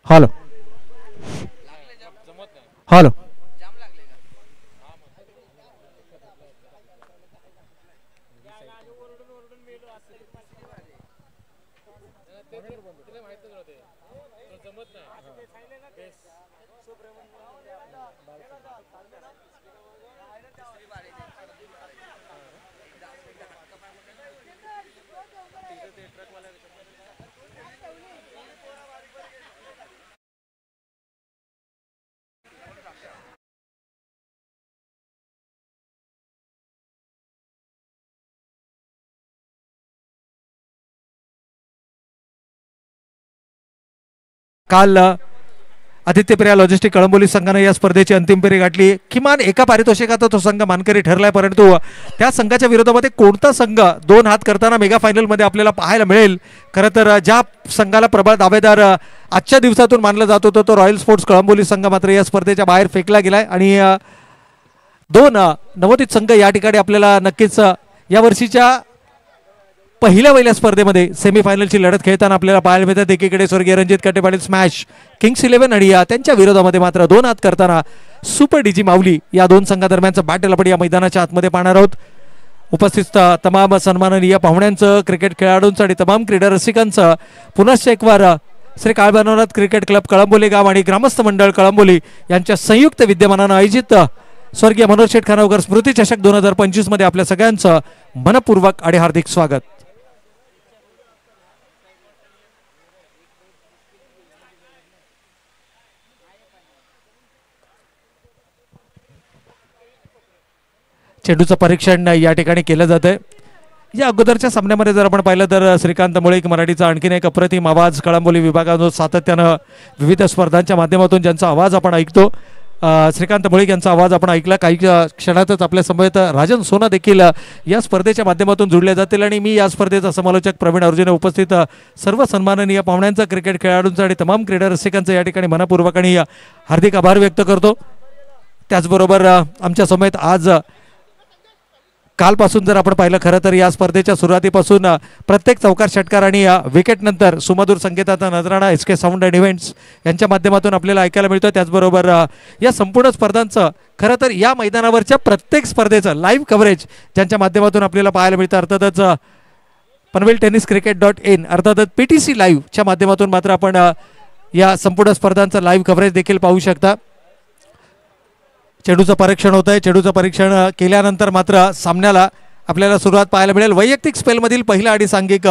Hello hello काल आदित्यप्रिया logistic Kalamboli संघाने या स्पर्धेची अंतिम फेरी गाठली. किमान एका पारितोषिकाचा तो संघ मानकरी ठरलाय, परंतु त्या संघाच्या विरोधामध्ये कोणता संघ दोन हात करताना मेगा फायनलमध्ये आपल्याला पाहायला मिळेल. खरं तर ज्या संघाला प्रबळ दावेदार आजच्या दिवसातून मानलं जात होतं तो रॉयल स्पोर्ट्स कळंबोली संघ मात्र या स्पर्धेच्या बाहेर फेकला गेलाय आणि दोन नवोदित संघ या ठिकाणी आपल्याला नक्कीच या वर्षीच्या पहिल्या स्पर्धेमध्ये सेमीफायनलची लढत खेळताना आपल्याला पाहायला मिळतात. एकीकडे स्वर्गीय रणजित कट्टे पाटील स्मॅश किंग्स 11 आणि त्यांच्या विरोधामध्ये मात्र दोन हात करताना सुपर डीजी माऊली या दोन संघादरम्यानचं बॅटल आपण या मैदानाच्या आतमध्ये पाहणार आहोत. उपस्थित तमाम सन्माननीय पाहुण्यांचं, क्रिकेट खेळाडूंचं आणि तमाम क्रीडा रसिकांचं पुनश्च एक वार श्री काळभैरवनाथ क्रिकेट क्लब कळंबोली गाव आणि ग्रामस्थ मंडळ कळंबोली यांच्या संयुक्त विद्यमानानं आयोजित स्वर्गीय मनोज शेठ खानावकर स्मृती चषक 2025 मध्ये आपल्या सगळ्यांचं मनपूर्वक आणि हार्दिक स्वागत. चेंडूचं परीक्षण या ठिकाणी केलं जातंय. या अगोदरच्या सामन्यामध्ये जर आपण पाहिलं तर श्रीकांत मुळीक मराठीचा आणखीन एक अप्रतिम आवाज कळंबोली विभागातून सातत्यानं विविध स्पर्धांच्या माध्यमातून ज्यांचा आवाज आपण ऐकतो, श्रीकांत मुळीक यांचा आवाज आपण ऐकला. काही क्षणातच आपल्या समवेत राजन सोना देखील या स्पर्धेच्या माध्यमातून जोडले जातील आणि मी या स्पर्धेचा समालोचक प्रवीण अर्जुने उपस्थित सर्व सन्माननीय पाहुण्यांचा, क्रिकेट खेळाडूंचा आणि तमाम क्रीडा रसिकांचं या ठिकाणी मनपूर्वक आणि हार्दिक आभार व्यक्त करतो. त्याचबरोबर आमच्या समवेत आज कालपासून जर आपण पाहिलं खरं तर या स्पर्धेच्या सुरुवातीपासून प्रत्येक चौकार षटकार आणि विकेट नंतर सुमधुर संगीताचा नजराणा SK साऊंड अँड इव्हेंट्स यांच्या माध्यमातून आपल्याला ऐकायला मिळतो. त्याचबरोबर या संपूर्ण स्पर्धांचं खरं तर या मैदानावरच्या प्रत्येक स्पर्धेचं लाईव्ह कव्हरेज ज्यांच्या माध्यमातून आपल्याला पाहायला मिळतं अर्थातच panveltenniscricket.in अर्थातच PTC लाईव्हच्या माध्यमातून मात्र आपण या संपूर्ण स्पर्धांचं लाईव्ह कव्हरेज देखील पाहू शकता. चेंडूचं परीक्षण होत आहे. चेंडूचं परीक्षण केल्यानंतर मात्र सामन्याला आपल्याला सुरुवात पाहायला मिळेल. वैयक्तिक स्पेलमधील पहिला आणि सांघिक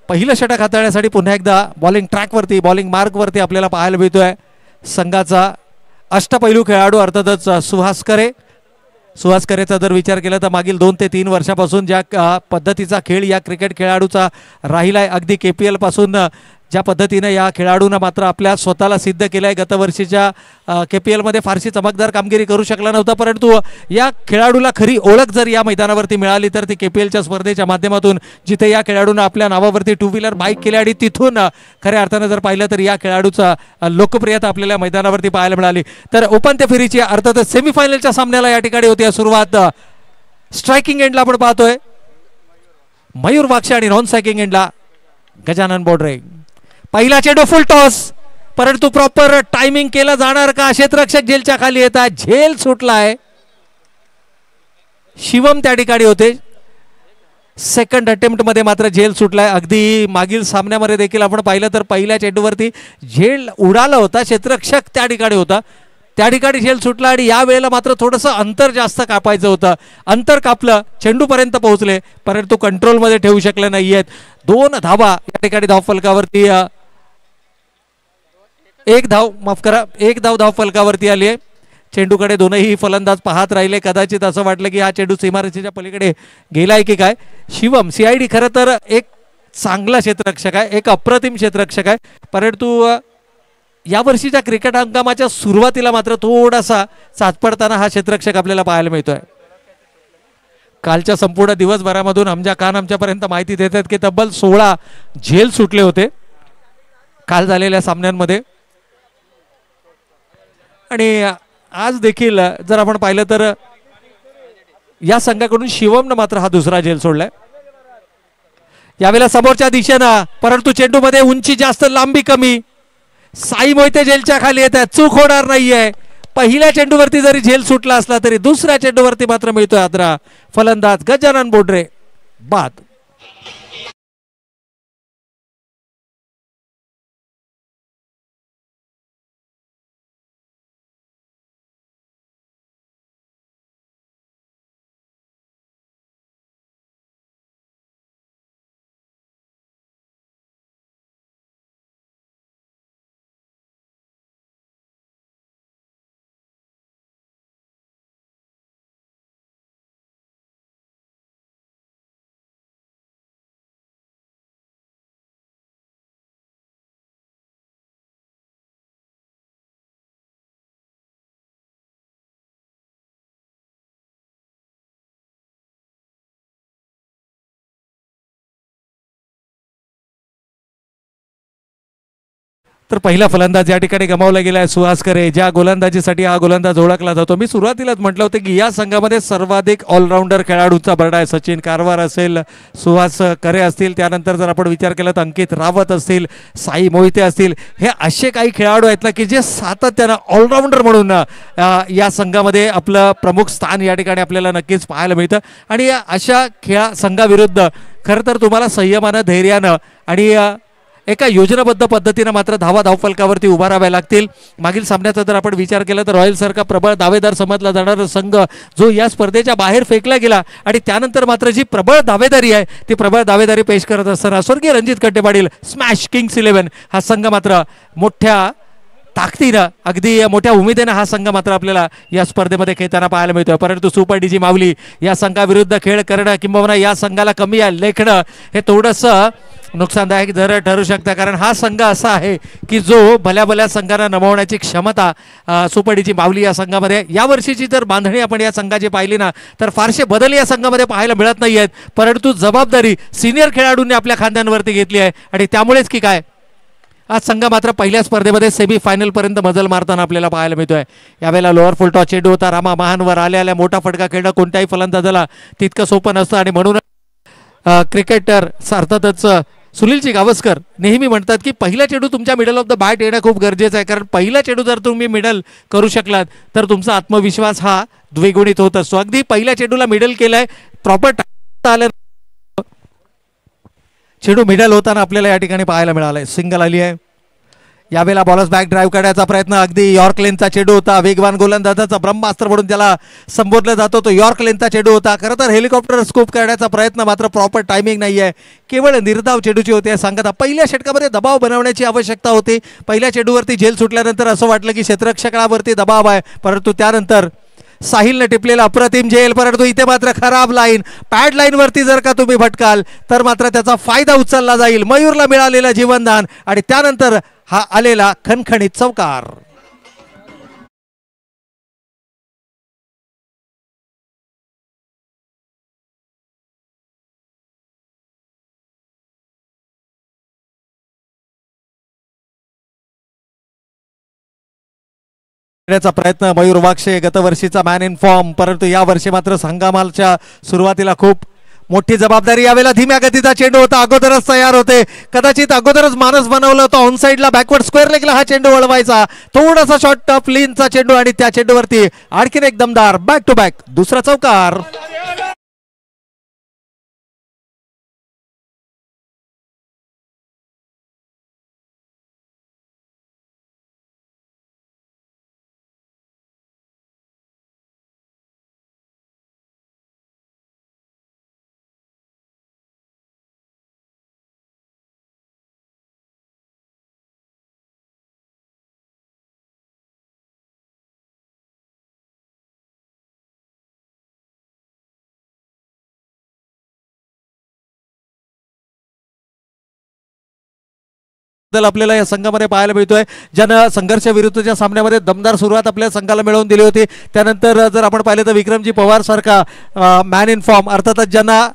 पहिलं षटक हाताळण्यासाठी पुन्हा एकदा बॉलिंग ट्रॅकवरती, बॉलिंग मार्कवरती आपल्याला पाहायला मिळतोय संघाचा अष्टपैलू खेळाडू अर्थातच सुहास करे. सुहास करेचा जर विचार केला तर मागील 2 ते 3 वर्षापासून ज्या पद्धतीचा खेळ या क्रिकेट खेळाडूचा राहिलाय, अगदी KPL पासून ज्या पद्धतीने या खेळाडूंना मात्र आपल्या स्वतःला सिद्ध केलं आहे. गतवर्षीच्या KPL मध्ये फारशी चमकदार कामगिरी करू शकला नव्हता, परंतु या खेळाडूला खरी ओळख जर या मैदानावरती मिळाली तर ती KPLच्या स्पर्धेच्या माध्यमातून, जिथे या खेळाडूंना आपल्या नावावरती 2 व्हीलर बाईक केली आणि तिथून खऱ्या अर्थानं जर पाहिलं तर या खेळाडूचा लोकप्रियता आपल्याला मैदानावरती पाहायला मिळाली. तर उपांत्य फेरीची अर्थातच सेमीफायनलच्या सामन्याला या ठिकाणी होती सुरुवात. स्ट्रायकिंग एंडला आपण पाहतोय मयूर वाक्षे आणि नॉन स्ट्रायकिंग एंडला गजानन बोडरे. पहिला चेंडू फुल टॉस, परंतु प्रॉपर टायमिंग केलं जाणार का? क्षेत्ररक्षक झेलच्या खाली येतात, झेल सुटलाय. शिवम त्या ठिकाणी होते. सेकंड अटेम्प्ट मध्ये मात्र झेल सुटलाय. अगदी मागील सामन्यामध्ये देखील आपण पाहिलं तर पहिल्या चेंडूवरती झेल उडाला होता, क्षेत्ररक्षक त्या ठिकाणी होता, त्या ठिकाणी झेल सुटला आणि या वेळेला मात्र थोडंसं अंतर जास्त कापायचं होतं. अंतर कापलं, चेंडूपर्यंत पोहोचले, परंतु कंट्रोलमध्ये ठेवू शकले नाहीयेत. 2 धावा या ठिकाणी धावफलकावरती, एक धाव धावफलकावरती आली आहे. चेंडूकडे दोनही फलंदाज पाहत राहिले. कदाचित असं वाटलं की हा चेंडू सीमारेषेच्या पलीकडे गेलाय की काय. शिवम CID खरं तर एक चांगला क्षेत्ररक्षक आहे, एक अप्रतिम क्षेत्ररक्षक आहे, परंतु या वर्षीच्या क्रिकेट हंगामाच्या सुरुवातीला मात्र थोडासा चाचपडताना हा क्षेत्ररक्षक आपल्याला पाहायला मिळतोय. कालच्या संपूर्ण दिवसभरामधून आमच्यापर्यंत माहिती देतात की तब्बल 16 झेल सुटले होते काल झालेल्या सामन्यांमध्ये. आणि आज देखील जर आपण पाहिलं तर या संघाकडून शिवमनं मात्र हा दुसरा झेल सोडलाय. यावेळेला समोरच्या दिशेनं, परंतु चेंडूमध्ये उंची जास्त लांबी कमी. साई मोहिते झेलच्या खाली येत आहेत, चूक होणार नाहीये. पहिल्या चेंडूवरती जरी झेल सुटला असला तरी दुसऱ्या चेंडूवरती मात्र मिळतोय आदरा. फलंदाज गजानन बोडरे बाद. तर पहिला फलंदाज या ठिकाणी गमावला गेलाय सुहास करे. ज्या गोलंदाजीसाठी हा गोलंदाज ओळखला जातो, मी सुरुवातीलाच म्हटलं होतं की या संघामध्ये सर्वाधिक ऑलराऊंडर खेळाडूंचा बरडा आहे. सचिन कारवार असेल, सुहास करे असतील, त्यानंतर जर आपण विचार केला तर अंकित रावत असतील, साई मोहिते असतील, हे असे काही खेळाडू आहेत ना की जे सातत्यानं ऑलराऊंडर म्हणून या संघामध्ये आपलं प्रमुख स्थान या ठिकाणी आपल्याला नक्कीच पाहायला मिळतं. आणि अशा संघाविरुद्ध खरं तर तुम्हाला संयमानं, धैर्यानं आणि एका योजनाबद्ध पद्धतीने मात्र धावफलकावरती उभा राहाव्या लागतील. मागील सामन्याचा जर आपण विचार केला तर रॉयल सारखा प्रबळ दावेदार समजला जाणारा संघ जो या स्पर्धेच्या बाहेर फेकला गेला आणि त्यानंतर मात्र जी प्रबळ दावेदारी आहे ती प्रबळ दावेदारी पेश करत असताना स्वर्गीय रणजित कट्टे पाटील स्मॅश किंग्स 11 हा संघ मात्र मोठ्या ताकदीनं, अगदी मोठ्या उमेदीनं हा संघ मात्र आपल्याला या स्पर्धेमध्ये खेळताना पाहायला मिळतोय. परंतु सुपर डीजी माऊली या संघाविरुद्ध खेळ करणं किंबहुना या संघाला कमी लेखणं हे थोडंसं नुकसानदायक जर ठरू शकतं. कारण हा संघ असा आहे की जो भल्या भल्या संघांना नमवण्याची क्षमता सुपर डीजी माऊली या संघामध्ये. या वर्षीची जर बांधणी आपण या संघाची पाहिली ना तर फारसे बदल या संघामध्ये पाहायला मिळत नाही आहेत. परंतु जबाबदारी सिनियर खेळाडूंनी आपल्या खांद्यांवरती घेतली आहे आणि त्यामुळेच की काय आज संघ मात्र पहिल्या स्पर्धेमध्ये सेमीफायनल पर्यंत मजल मारताना आपल्याला पाहायला मिळतोय. यावेळेला लोअर फुल टॉस चेंडू होता. रामा महानवर आल्या मोठा फटका खेळणं कोणत्याही फलंदाजाला तितकं सोपं नसतं आणि म्हणून क्रिकेटर अर्थातच सुनीलजी गावस्कर नेहमी म्हणतात की पहिला चेंडू तुमच्या मिडल ऑफ द बॅट येणं खूप गरजेचं आहे. कारण पहिला चेंडू जर तुम्ही मिडल करू शकलात तर तुमचा आत्मविश्वास हा द्विगुणित होत असतो. अगदी पहिल्या चेंडूला मिडल केलंय, प्रॉपर आलं, चेंडू मिडल होताना आपल्याला या ठिकाणी पाहायला मिळालंय. सिंगल आली आहे. यावेळेला बॉलर्स बॅक ड्राईव्ह करण्याचा प्रयत्न, अगदी यॉर्क लेनचा चेंडू होता. वेगवान गोलंदाजाचा ब्रह्मास्त्र म्हणून त्याला संबोधलं जातो, तो यॉर्क लेनचा चेंडू होता. खरं तर हेलिकॉप्टर स्कूप करण्याचा प्रयत्न, मात्र प्रॉपर टायमिंग नाही आहे, केवळ निर्धाव चेंडूची होती. सांगत पहिल्या षटकामध्ये दबाव बनवण्याची आवश्यकता होती. पहिल्या चेंडूवरती झेल सुटल्यानंतर असं वाटलं की क्षेत्ररक्षकावरती दबाव आहे, परंतु त्यानंतर साहिलने टिपलेला अप्रतिम झेल. परंतु इथे मात्र खराब लाईन, पॅड लाईन वरती जर का तुम्ही भटकाल तर मात्र त्याचा फायदा उचलला जाईल. मयूरला मिळालेला जीवनदान आणि त्यानंतर हा आलेला खणखणीत चौकार. प्रयत्न Mayur Wakshe, गतवर्षीचा man in form, परंतु या वर्षी मात्र संगमालच्या सुरुवातीला खूप मोठी जबाबदारी. यावेळेला धीम्या गतीचा चेंडू होता, अगोदरच तयार होते, कदाचित अगोदरच मानस बनवलं होतं. ऑन साईडला बॅकवर्ड स्क्वेअर लेगला हा चेंडू वळवायचा, थोडासा शॉर्ट टफ लीनचा चेंडू आणि त्या चेंडूवरती आणखीन एक दमदार बॅक टू बॅक दुसरा चौकार. आपल्याला या संघामध्ये पाहायला मिळतोय, ज्यानं संघर्ष विरुद्धच्या सामन्यामध्ये दमदार सुरुवात आपल्या संघाला मिळवून दिली होती. त्यानंतर जर आपण पाहिलं तर विक्रमजी पवार सारखा मॅन इन फॉर्म, अर्थातच ज्यांना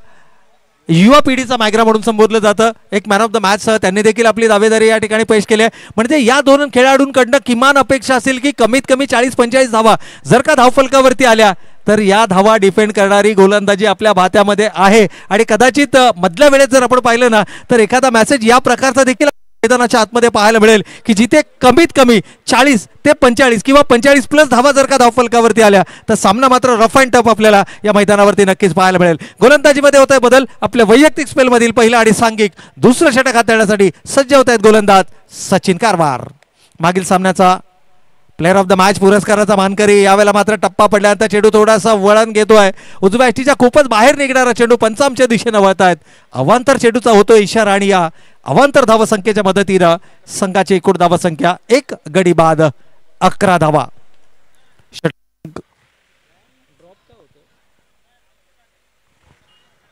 युवा पिढीचा मायग्रा म्हणून संबोधलं जातं, एक मॅन ऑफ द मॅच त्यांनी देखील आपली दावेदारी या ठिकाणी पेश केली आहे. म्हणजे या दोन खेळाडूंकडनं किमान अपेक्षा असेल की कमीत कमी 40-45 धावा जर का धावफलकावरती आल्या तर या धावा डिफेंड करणारी गोलंदाजी आपल्या भात्यामध्ये आहे. आणि कदाचित मधल्या वेळेत जर आपण पाहिलं ना तर एखादा मेसेज या प्रकारचा देखील मैदानाच्या आतमध्ये पाहायला मिळेल की जिथे कमीत कमी 40 ते 45 किंवा 45 प्लस धावा जर का धावफलकावरती आल्या तर सामना मात्र रफ अँड टफ आपल्याला या मैदानावरती नक्कीच पाहायला मिळेल. गोलंदाजीमध्ये होत आहे बदल. आपल्या वैयक्तिक स्पेलमधील पहिला आणि सांघिक दुसरं षटक हाताळण्यासाठी सज्ज होत आहेत गोलंदाज सचिन कारवार. मागील सामन्याचा प्लेअर ऑफ द मॅच पुरस्काराचा मानकरी. यावेळेला मात्र टप्पा पडल्यानंतर चेंडू थोडासा वळण घेतोय. उजव्या यष्टीच्या खूपच बाहेर निघणारा चेंडू पंचामच्या दिशेने वळतायत. अवांतर चेंडूचा होतो इशारा आणि या अवांतर धावसंख्येच्या मदतीनं संघाची एकूण धावसंख्या 1 गडी बाद 11 धावा.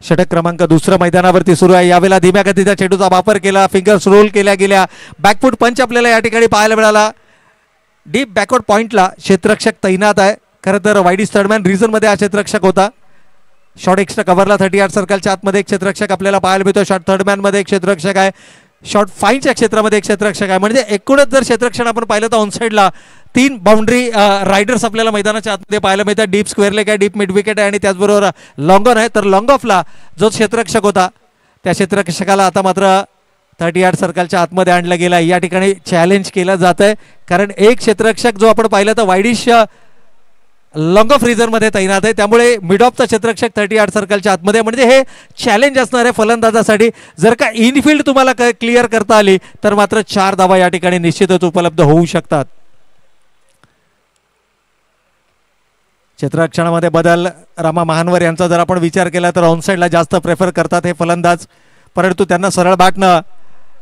षटक क्रमांक दुसरं मैदानावरती सुरू आहे. यावेळेला धीम्या गतीच्या चेंडूचा वापर केला. फिंगर्स रोल केल्या गेल्या. बॅकफूट पंच आपल्याला या ठिकाणी पाहायला मिळाला. डीप बॅकवर्ड पॉइंटला क्षेत्ररक्षक तैनात आहे. खरं तर वाईडिश थर्डमॅन रिझन मध्ये हा क्षेत्ररक्षक होता. शॉर्ट एक्स्ट्रा कव्हरला 38 सर्कलच्या आतमध्ये एक क्षेत्ररक्षक आपल्याला पाहायला मिळतो. शॉर्ट थर्डमॅन मध्ये एक क्षेत्ररक्षक आहे. शॉर्ट फाईनच्या क्षेत्रामध्ये एक क्षेत्ररक्षक आहे. म्हणजे एकूणच जर क्षेत्ररक्षण आपण पाहिलं तर ऑनसाईडला 3 बाउंड्री रायडर्स आपल्याला मैदानाच्या आतमध्ये पाहायला मिळतात. डीप स्क्वेअर लेग आहे, डीप मिड विकेट आहे आणि त्याचबरोबर लॉंग ऑन आहे. तर लॉंग ऑफला जो क्षेत्ररक्षक होता त्या क्षेत्ररक्षकाला आता मात्र 38 सर्कलच्या आतमध्ये आणलं गेलं. या ठिकाणी चॅलेंज केलं जात आहे कारण एक क्षेत्ररक्षक जो आपण पाहिलं तर वाईडिश लॉंग ऑफ रिझन मध्ये तैनात आहे. त्यामुळे मिड ऑफचा क्षेत्ररक्षक 38 सर्कलच्या आतमध्ये. म्हणजे हे चॅलेंज असणार आहे फलंदाजासाठी. जर का इनफिल्ड तुम्हाला क्लिअर करता आली तर मात्र 4 धावा या ठिकाणी निश्चितच उपलब्ध होऊ शकतात. क्षेत्ररक्षणामध्ये बदल. रामा महानवर यांचा जर आपण विचार केला तर ऑनसाईडला जास्त प्रेफर करतात हे फलंदाज. परंतु त्यांना सरळ बॅटनं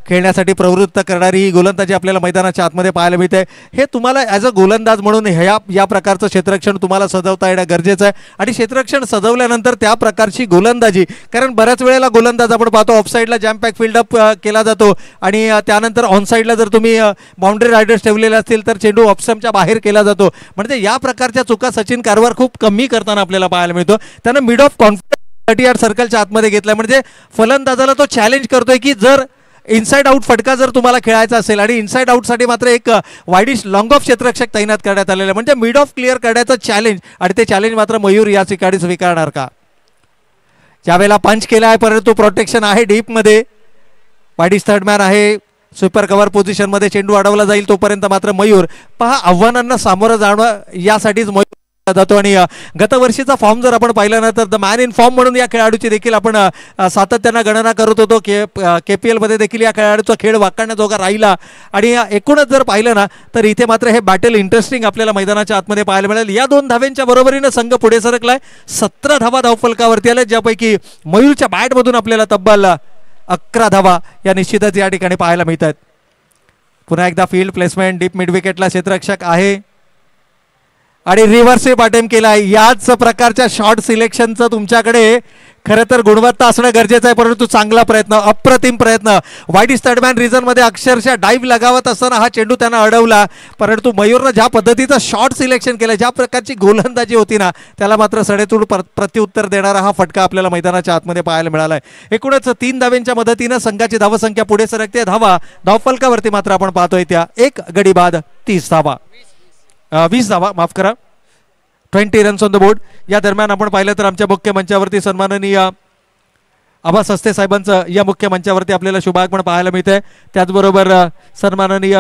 खेळण्यासाठी प्रवृत्त करणारी ही गोलंदाजी आपल्याला मैदानाच्या आतमध्ये पाहायला मिळते. हे तुम्हाला ॲज अ गोलंदाज म्हणून या प्रकारचं क्षेत्ररक्षण तुम्हाला सजवता येणं गरजेचं आहे. आणि क्षेत्ररक्षण सजवल्यानंतर त्या प्रकारची गोलंदाजी, कारण बऱ्याच वेळेला गोलंदाज आपण पाहतो ऑफसाईडला जॅम पॅक फिल्डअप केला जातो आणि त्यानंतर ऑनसाईडला जर तुम्ही बाउंड्री रायडर्स ठेवलेले असतील तर चेंडू ऑफस्टंपच्या बाहेर केला जातो. म्हणजे या प्रकारच्या चुका सचिन कारवार खूप कमी करताना आपल्याला पाहायला मिळतो. त्यानं मिड ऑफ कॉन्फिडन्स 38 सर्कलच्या आतमध्ये घेतलाय. म्हणजे फलंदाजाला तो चॅलेंज करतोय की जर इनसाइड आउट फटका जर तुम्हाला खेळायचा असेल आणि इनसाइड आउटसाठी मात्र एक वाईडिश लॉंग ऑफ क्षेत्ररक्षक तैनात करण्यात आलेलं आहे. म्हणजे मिड ऑफ क्लिअर करण्याचं चॅलेंज आणि ते चॅलेंज मात्र मयूर या ठिकाणी स्वीकारणार का? ज्यावेळेला पंच केला आहे परंतु प्रोटेक्शन आहे डीपमध्ये. वाईडिश थर्डमॅन आहे. स्वीपर कव्हर पोझिशनमध्ये चेंडू अडवला जाईल तोपर्यंत मात्र मयूर पहा आव्हानांना सामोरं जाणं यासाठीच मयूर जातो. आणि गतवर्षीचा फॉर्म जर आपण पाहिला ना तर द मॅन इन फॉर्म म्हणून या खेळाडूची देखील आपण सातत्यानं गणना करत होतो. KPL मध्ये देखील या खेळाडूचा खेळ वाखाणण्याजोगा राहिला. आणि एकूणच जर पाहिलं ना तर इथे मात्र हे बॅटल इंटरेस्टिंग आपल्याला मैदानाच्या आतमध्ये पाहायला मिळेल. या 2 धाव्यांच्या बरोबरीनं संघ पुढे सरकलाय. 17 धावा धावफलकावरती आल्या ज्यापैकी मयूरच्या बॅटमधून आपल्याला तब्बल 11 धावा या निश्चितच या ठिकाणी पाहायला मिळतात. पुन्हा एकदा फील्ड प्लेसमेंट. डीप मिड विकेटला क्षेत्ररक्षक आहे आणि रिव्हर्सिव्ह अटेम्प्ट केलाय. याच प्रकारच्या शॉट सिलेक्शनचं तुमच्याकडे खरं तर गुणवत्ता असणं गरजेचं आहे. परंतु चांगला प्रयत्न, अप्रतिम प्रयत्न. वाईडिश थर्डमॅन रिझनमध्ये अक्षरशः डाईव्ह लगावत असताना हा चेंडू त्यांना अडवला. परंतु मयूरनं ज्या पद्धतीचं शॉट सिलेक्शन केलं, ज्या प्रकारची गोलंदाजी होती ना त्याला मात्र सडेतोड प्रत्युत्तर देणारा हा फटका आपल्याला मैदानाच्या आतमध्ये पाहायला मिळाला आहे. एकूणच 3 धाव्यांच्या मदतीनं संघाची धावसंख्या पुढे सरकते. धावफलकावरती मात्र आपण पाहतोय त्या 1 गडी बाद 30 धावा 20 धावा माफ करा. 20 रन्स ऑन द बोर्ड. या दरम्यान आपण पाहिलं तर आमच्या मुख्य मंचावरती सन्माननीय आबा सस्ते साहेबांचं या मुख्य मंचावरती आपल्याला शुभागमन पाहायला मिळतंय. त्याचबरोबर सन्माननीय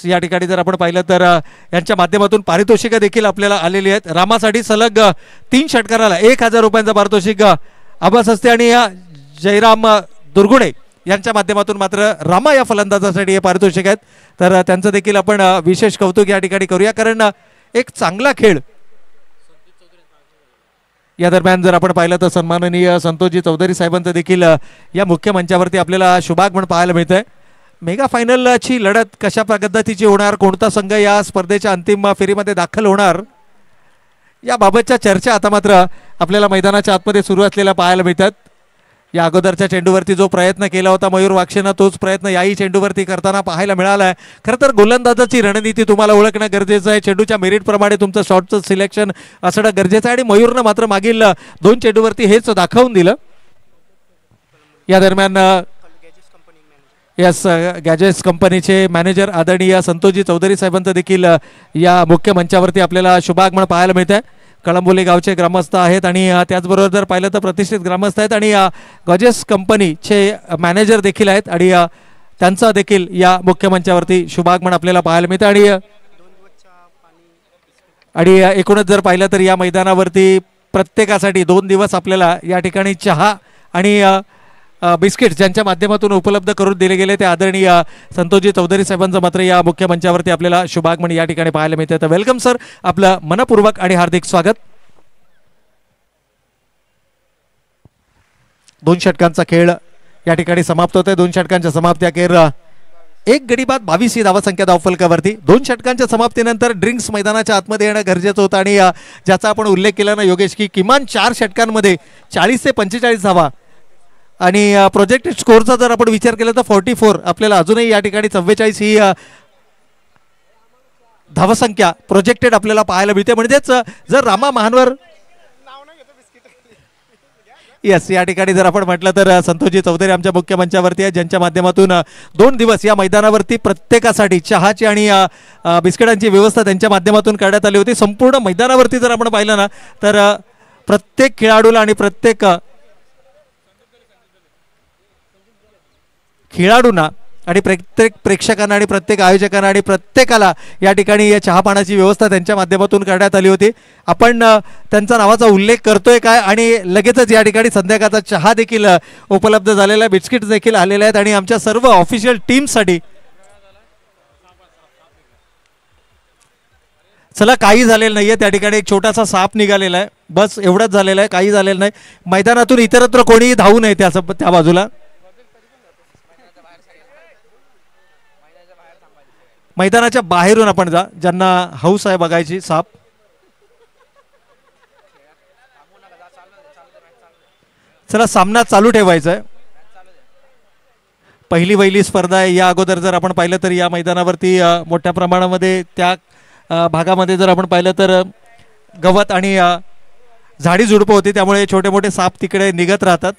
या ठिकाणी जर आपण पाहिलं तर यांच्या माध्यमातून पारितोषिकं देखील आपल्याला आलेली आहेत. रामासाठी सलग 3 षटकाराला 1000 रुपयांचं पारितोषिक आबा सस्ते आणि जयराम दुर्गुणे यांच्या माध्यमातून मात्र रामा या फलंदाजासाठी हे पारितोषिक आहेत. तर त्यांचं देखील आपण विशेष कौतुक या ठिकाणी करूया कारण एक चांगला खेळ. या दरम्यान जर आपण पाहिलं तर सन्माननीय संतोषजी चौधरी साहेबांचं देखील या मुख्य मंचावरती आपल्याला शुभागमन पाहायला मिळतंय. मेगा फायनलची लढत कशा पद्धतीची होणार, कोणता संघ या स्पर्धेच्या अंतिम फेरीमध्ये दाखल होणार याबाबतच्या चर्चा आता मात्र आपल्याला मैदानाच्या आतमध्ये सुरू असलेल्या पाहायला मिळतात. या अगोदरच्या चेंडूवरती जो प्रयत्न केला होता मयूर वाक्षेनं तोच प्रयत्न याही चेंडूवरती करताना पाहायला मिळाला आहे. खरं तर गोलंदाजाची रणनीती तुम्हाला ओळखणं गरजेचं आहे. चेंडूच्या मेरिटप्रमाणे तुमचं शॉटचं सिलेक्शन असणं गरजेचं आहे आणि मयूरनं मात्र मागील 2 चेंडूवरती हेच दाखवून दिलं. या यस गॅजेट्स कंपनीचे मॅनेजर आदरणीय संतोषजी चौधरी साहेबांचं देखील या मुख्य मंचावरती आपल्याला शुभागमन पाहायला मिळत आहे. कळंबोली गावचे ग्रामस्थ आहेत आणि त्याचबरोबर जर पाहिलं तर प्रतिष्ठित ग्रामस्थ आहेत आणि गॅजेट्स कंपनीचे मॅनेजर देखील आहेत आणि त्यांचा देखील या मुख्य मंचावरती शुभागमन आपल्याला पाहायला मिळतं. आणि एकूणच जर पाहिलं तर या मैदानावरती प्रत्येकासाठी 2 दिवस आपल्याला या ठिकाणी चहा आणि बिस्किट ज्यांच्या माध्यमातून उपलब्ध करून दिले गेले ते आदरणीय संतोषजी चौधरी साहेबांचं मात्र या मुख्य मंचावरती आपल्याला शुभागमन या ठिकाणी पाहायला मिळते. तर वेलकम सर, आपलं मनपूर्वक आणि हार्दिक स्वागत. 2 षटकांचा खेळ या ठिकाणी समाप्त होतोय. 2 षटकांच्या समाप्ती अखेर 1 गडी बाद 22 ही धावसंख्या धावफलकावरती. 2 षटकांच्या समाप्तीनंतर ड्रिंक्स मैदानाच्या आतमध्ये येणं गरजेचं होतं आणि ज्याचा आपण उल्लेख केला ना योगेश की किमान 4 षटकांमध्ये 40 ते 45 धावा आणि प्रोजेक्टेड स्कोरचा जर आपण विचार केला तर 44 आपल्याला अजूनही या ठिकाणी 44 ही धावसंख्या प्रोजेक्टेड आपल्याला पाहायला मिळते. म्हणजेच जर रामा महानवर यस या ठिकाणी जर आपण म्हटलं तर संतोषजी चौधरी आमच्या मुख्य मंचावरती आहे ज्यांच्या माध्यमातून 2 दिवस या मैदानावरती प्रत्येकासाठी चहाची आणि बिस्किटांची व्यवस्था त्यांच्या माध्यमातून करण्यात आली होती. संपूर्ण मैदानावरती जर आपण पाहिलं ना तर प्रत्येक खेळाडूला आणि प्रत्येक खेळाडूंना आणि प्रत्येक प्रेक्षकांना आणि प्रत्येक आयोजकांना आणि प्रत्येकाला या ठिकाणी या चहा पाण्याची व्यवस्था त्यांच्या माध्यमातून करण्यात आली होती. आपण त्यांचा नावाचा उल्लेख करतोय काय आणि लगेचच या ठिकाणी संध्याकाळचा चहा देखील उपलब्ध झालेला आहे, बिस्किट देखील आलेले आहेत आणि आमच्या सर्व ऑफिशियल टीमसाठी चला काही झालेलं नाहीये. त्या ठिकाणी एक छोटासा साप निघालेला आहे, बस एवढंच झालेलं आहे, काही झालेलं नाही. मैदानातून इतरत्र कोणीही धावू नये त्या बाजूला. मैदानाच्या बाहेरून आपण जा ज्यांना हौस आहे बघायची साप. चला सामना चालू ठेवायचा आहे. पहिली स्पर्धा आहे. या अगोदर जर आपण पाहिलं तर या मैदानावरती मोठ्या प्रमाणामध्ये त्या भागामध्ये जर आपण पाहिलं तर गवत आणि झाडी झुडपं होती त्यामुळे छोटे मोठे साप तिकडे निघत राहतात.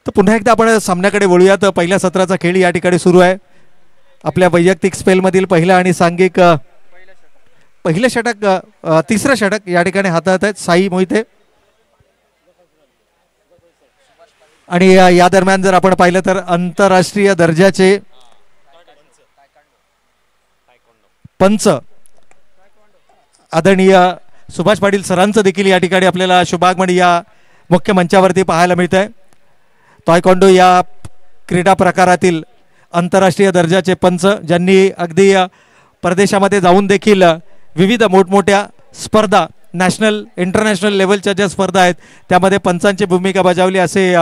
तर पुन्हा एकदा आपण सामन्याकडे वळूयात. पहिल्या सत्राचा खेळ या ठिकाणी सुरू आहे. आपल्या वैयक्तिक स्पेलमधील पहिला आणि सांघिक पहिलं षटक 3रं षटक या ठिकाणी हातात आहेत साई मोहिते. आणि या दरम्यान जर आपण पाहिलं तर आंतरराष्ट्रीय दर्जाचे पंच आदरणीय सुभाष पाटील सरांचं देखील या ठिकाणी आपल्याला शुभागमन या मुख्य मंचावरती पाहायला मिळत आहे. तायक्वांडो या क्रीडा प्रकारातील आंतरराष्ट्रीय दर्जाचे पंच ज्यांनी अगदी परदेशामध्ये जाऊन देखील विविध मोठमोठ्या स्पर्धा नॅशनल इंटरनॅशनल लेवलच्या ज्या स्पर्धा आहेत त्यामध्ये पंचांची भूमिका बजावली असे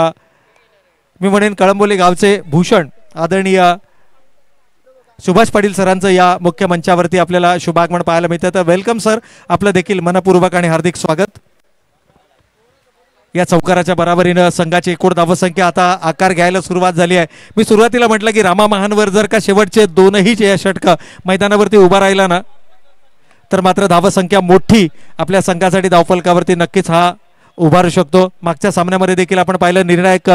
मी म्हणेन कळंबोली गावचे भूषण आदरणीय सुभाष पाटील सरांचं या मुख्य मंचावरती आपल्याला शुभागमन पाहायला मिळतं. तर वेलकम सर, आपलं देखील मनपूर्वक आणि हार्दिक स्वागत. या चौकाराच्या बराबरीनं संघाची एकूण धावसंख्या आता आकार घ्यायला सुरुवात झाली आहे. मी सुरुवातीला म्हटलं की रामा महानवर जर का शेवटचे 2ही षटक मैदानावरती उभा राहिला ना तर मात्र धावसंख्या मोठी आपल्या संघासाठी धावफलकावरती नक्कीच हा उभारू शकतो. मागच्या सामन्यामध्ये देखील आपण पाहिलं निर्णायक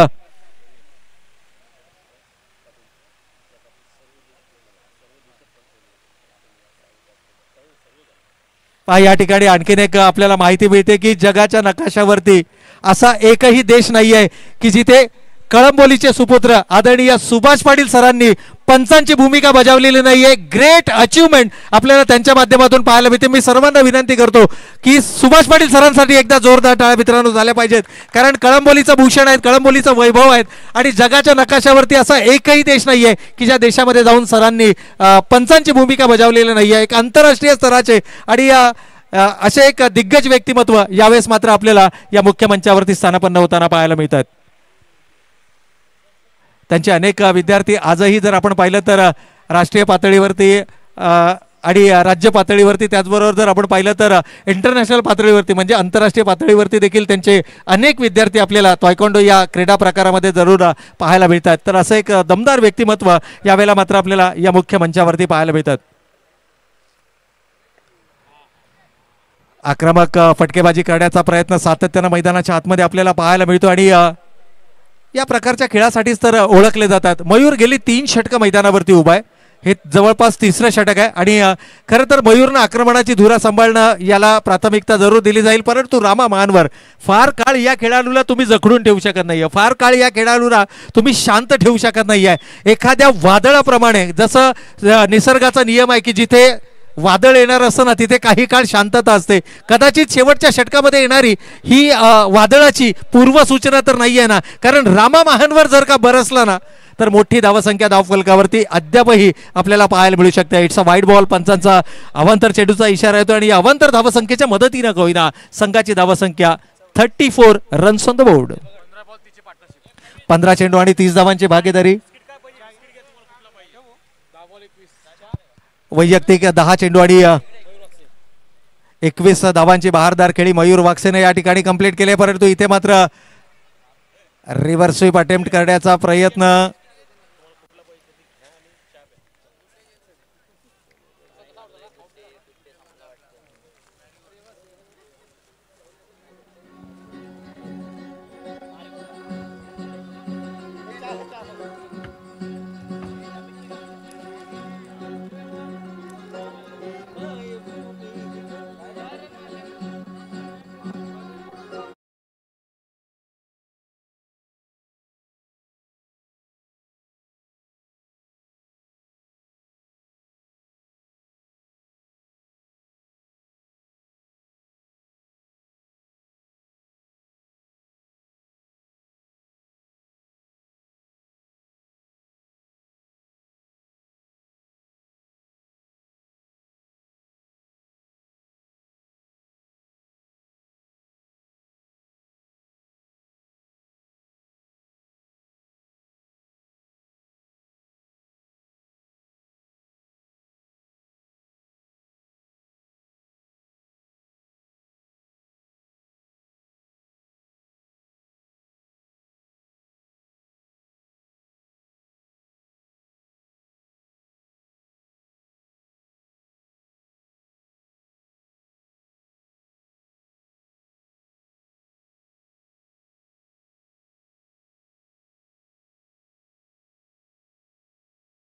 या ठिकाणी आणखीन एक आपल्याला माहिती मिळते की जगाच्या नकाशावरती असा एकही देश नाहीये की जिथे कळंबोलीचे सुपुत्र आदरणीय सुभाष पाटील सरांनी पंचांची भूमिका बजावलेली नाहीये. ग्रेट अचीवमेंट आपल्याला त्यांच्या माध्यमातून पाहायला मिळते. मी सर्वांना विनंती करतो की सुभाष पाटील सरांसाठी एकदा जोरदार टाळ्या मित्रांनो झाल्या पाहिजेत, कारण कळंबोलीचं भूषण आहेत, कळंबोलीचं वैभव आहेत आणि जगाच्या नकाशावरती असा एकही देश नाहीये की ज्या देशामध्ये जाऊन सरांनी पंचांची भूमिका बजावलेली नाहीये. एक आंतरराष्ट्रीय स्तराचे आणि असे एक दिग्गज व्यक्तिमत्व यावेळेस मात्र आपल्याला या मुख्य मंचावरती स्थानापन्न होताना पाहायला मिळतात. त्यांचे अनेक विद्यार्थी आजही जर आपण पाहिलं तर राष्ट्रीय पातळीवरती आणि राज्य पातळीवरती त्याचबरोबर जर आपण पाहिलं तर इंटरनॅशनल पातळीवरती म्हणजे आंतरराष्ट्रीय पातळीवरती देखील त्यांचे अनेक विद्यार्थी आपल्याला तायक्वांडो या क्रीडा प्रकारामध्ये जरूर पाहायला मिळतात. तर असं एक दमदार व्यक्तिमत्व यावेळेला मात्र आपल्याला या मुख्य मंचावरती पाहायला मिळतात. आक्रमक फटकेबाजी करण्याचा प्रयत्न सातत्यानं मैदानाच्या आतमध्ये आपल्याला पाहायला मिळतो आणि या प्रकारच्या खेळासाठीच तर ओळखले जातात. मयूर गेली 3 षटकं मैदानावरती उभा आहे. हे जवळपास 3रं षटक आहे आणि खरं तर मयूरनं आक्रमणाची धुरा सांभाळणं याला प्राथमिकता जरूर दिली जाईल. परंतु रामा महानवर फार काळ या खेळाडूला तुम्ही जखडून ठेवू शकत नाहीये. फार काळ या खेळाडूला तुम्ही शांत ठेवू शकत नाहीये. एखाद्या वादळाप्रमाणे जसं निसर्गाचा नियम आहे की जिथे वादळ येणार असतं ना तिथे काही काळ शांतता असते. कदाचित शेवटच्या षटकामध्ये येणारी ही वादळाची पूर्वसूचना तर नाही आहे ना. कारण रामा महानवर जर का बरसला ना तर मोठी धावसंख्या धावफलकावरती अद्यापही आपल्याला पाहायला मिळू शकते. It's a wide ball. पंचांचा अवांतर चेंडूचा इशारा येतो आणि अवांतर धावसंख्येच्या मदतीनं होईना संघाची धावसंख्या 34 रन्स ऑन द बोर्ड. 15 चेंडू आणि 30 धावांची भागीदारी. वैयक्तिक 10 चेंडू आणि 21 धावांची बहारदार खेळी मयूर वाकसेने या ठिकाणी कंप्लीट केले. परंतु इथे मात्र रिव्हर्स स्वीप अटेम्प्ट करण्याचा प्रयत्न.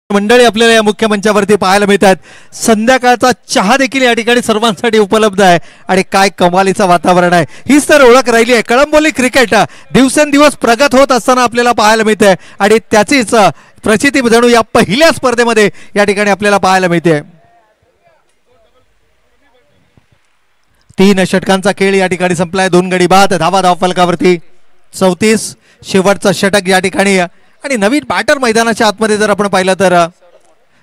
मंडळी आपल्याला या मुख्य मंचावरती पाहायला मिळतात. संध्याकाळचा चहा देखील या ठिकाणी सर्वांसाठी उपलब्ध आहे आणि काय कमालीचं वातावरण आहे. हीच तर ओळख राहिली आहे. कळंबोली क्रिकेट दिवसेंदिवस प्रगत होत असताना आपल्याला पाहायला मिळते आणि त्याचीच प्रचिती जणू या पहिल्या स्पर्धेमध्ये या ठिकाणी आपल्याला पाहायला मिळते. 3 षटकांचा खेळ या ठिकाणी संपलाय. 2 गडी बाद. धावा धावफलकावरती 34. शेवटचं षटक या ठिकाणी आणि नवीन बॅटर मैदानाच्या आतमध्ये जर आपण पाहिलं तर